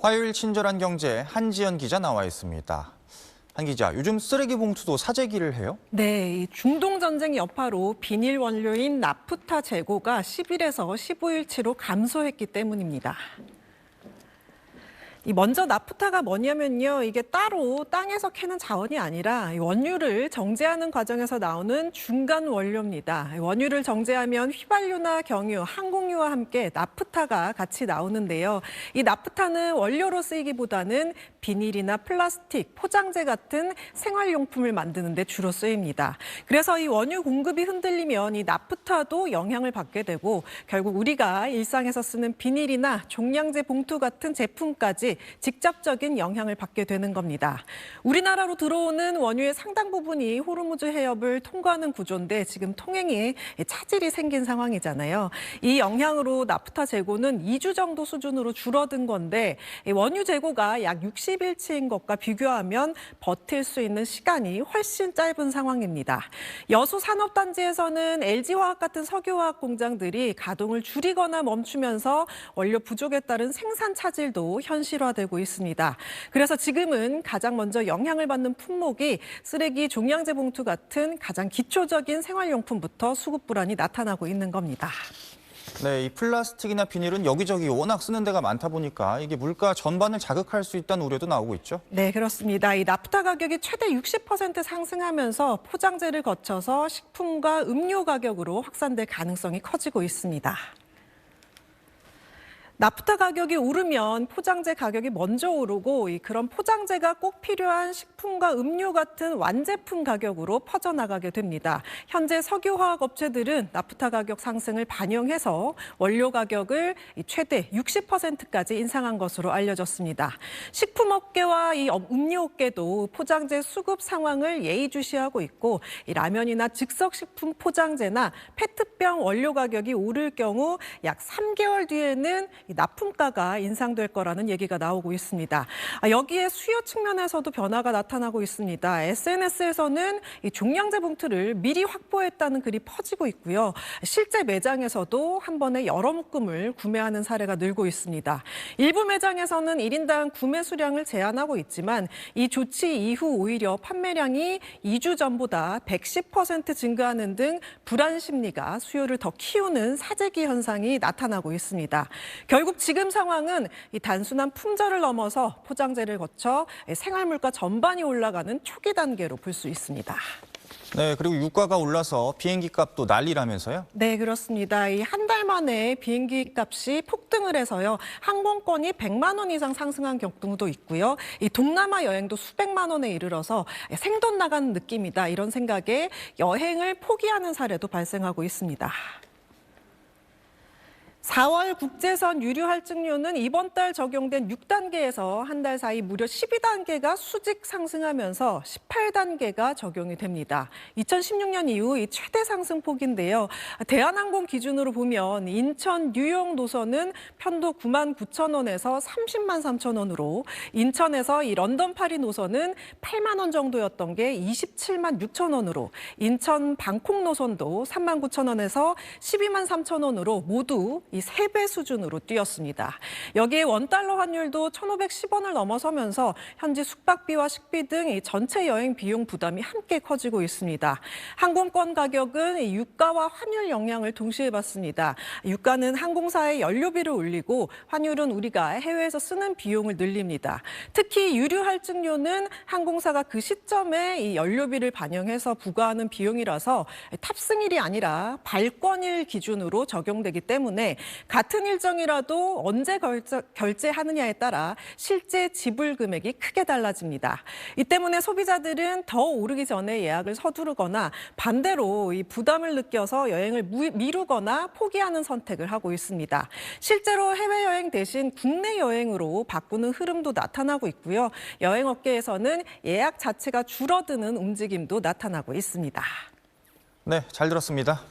화요일 친절한 경제 한지연 기자 나와 있습니다. 한 기자, 요즘 쓰레기 봉투도 사재기를 해요? 네, 이 중동 전쟁 여파로 비닐 원료인 나프타 재고가 10일에서 15일치로 감소했기 때문입니다. 먼저 나프타가 뭐냐면요. 이게 따로 땅에서 캐는 자원이 아니라 원유를 정제하는 과정에서 나오는 중간 원료입니다. 원유를 정제하면 휘발유나 경유, 항공유와 함께 나프타가 같이 나오는데요. 이 나프타는 원료로 쓰이기보다는 비닐이나 플라스틱, 포장재 같은 생활용품을 만드는 데 주로 쓰입니다. 그래서 이 원유 공급이 흔들리면 이 나프타도 영향을 받게 되고 결국 우리가 일상에서 쓰는 비닐이나 종량제 봉투 같은 제품까지 직접적인 영향을 받게 되는 겁니다. 우리나라로 들어오는 원유의 상당 부분이 호르무즈 해협을 통과하는 구조인데 지금 통행에 차질이 생긴 상황이잖아요. 이 영향으로 나프타 재고는 2주 정도 수준으로 줄어든 건데 원유 재고가 약 60일치인 것과 비교하면 버틸 수 있는 시간이 훨씬 짧은 상황입니다. 여수 산업단지에서는 LG화학 같은 석유화학 공장들이 가동을 줄이거나 멈추면서 원료 부족에 따른 생산 차질도 현실화되고 있습니다. 그래서 지금은 가장 먼저 영향을 받는 품목이 쓰레기 종량제 봉투 같은 가장 기초적인 생활용품부터 수급 불안이 나타나고 있는 겁니다. 네, 이 플라스틱이나 비닐은 여기저기 워낙 쓰는 데가 많다 보니까 이게 물가 전반을 자극할 수 있다는 우려도 나오고 있죠? 네, 그렇습니다. 이 나프타 가격이 최대 60% 상승하면서 포장재를 거쳐서 식품과 음료 가격으로 확산될 가능성이 커지고 있습니다. 나프타 가격이 오르면 포장재 가격이 먼저 오르고 그런 포장재가 꼭 필요한 식품과 음료 같은 완제품 가격으로 퍼져나가게 됩니다. 현재 석유화학 업체들은 나프타 가격 상승을 반영해서 원료 가격을 최대 60%까지 인상한 것으로 알려졌습니다. 식품업계와 이 음료업계도 포장재 수급 상황을 예의주시하고 있고 라면이나 즉석식품 포장재나 페트병 원료 가격이 오를 경우 약 3개월 뒤에는 납품가가 인상될 거라는 얘기가 나오고 있습니다. 여기에 수요 측면에서도 변화가 나타나고 있습니다. SNS에서는 이 종량제 봉투를 미리 확보했다는 글이 퍼지고 있고요. 실제 매장에서도 한 번에 여러 묶음을 구매하는 사례가 늘고 있습니다. 일부 매장에서는 1인당 구매 수량을 제한하고 있지만 이 조치 이후 오히려 판매량이 2주 전보다 110% 증가하는 등 불안 심리가 수요를 더 키우는 사재기 현상이 나타나고 있습니다. 결국 지금 상황은 이 단순한 품절을 넘어서 포장재를 거쳐 생활물가 전반이 올라가는 초기 단계로 볼 수 있습니다. 네, 그리고 유가가 올라서 비행기 값도 난리라면서요? 네, 그렇습니다. 이 한 달 만에 비행기 값이 폭등을 해서요. 항공권이 100만 원 이상 상승한 경우도 있고요. 이 동남아 여행도 수백만 원에 이르러서 생돈 나가는 느낌이다. 이런 생각에 여행을 포기하는 사례도 발생하고 있습니다. 4월 국제선 유류 할증료는 이번 달 적용된 6단계에서 한 달 사이 무려 12단계가 수직 상승하면서 18단계가 적용이 됩니다. 2016년 이후 이 최대 상승폭인데요. 대한항공 기준으로 보면 인천 뉴욕 노선은 편도 9만 9천 원에서 30만 3천 원으로 인천에서 이 런던 파리 노선은 8만 원 정도였던 게 27만 6천 원으로 인천 방콕 노선도 3만 9천 원에서 12만 3천 원으로 모두 이 3배 수준으로 뛰었습니다. 여기에 원달러 환율도 1,510원을 넘어서면서 현지 숙박비와 식비 등 이 전체 여행 비용 부담이 함께 커지고 있습니다. 항공권 가격은 이 유가와 환율 영향을 동시에 받습니다. 유가는 항공사의 연료비를 올리고 환율은 우리가 해외에서 쓰는 비용을 늘립니다. 특히 유류 할증료는 항공사가 그 시점에 이 연료비를 반영해서 부과하는 비용이라서 탑승일이 아니라 발권일 기준으로 적용되기 때문에 같은 일정이라도 언제 결제하느냐에 따라 실제 지불 금액이 크게 달라집니다. 이 때문에 소비자들은 더 오르기 전에 예약을 서두르거나 반대로 이 부담을 느껴서 여행을 미루거나 포기하는 선택을 하고 있습니다. 실제로 해외여행 대신 국내 여행으로 바꾸는 흐름도 나타나고 있고요. 여행업계에서는 예약 자체가 줄어드는 움직임도 나타나고 있습니다. 네, 잘 들었습니다.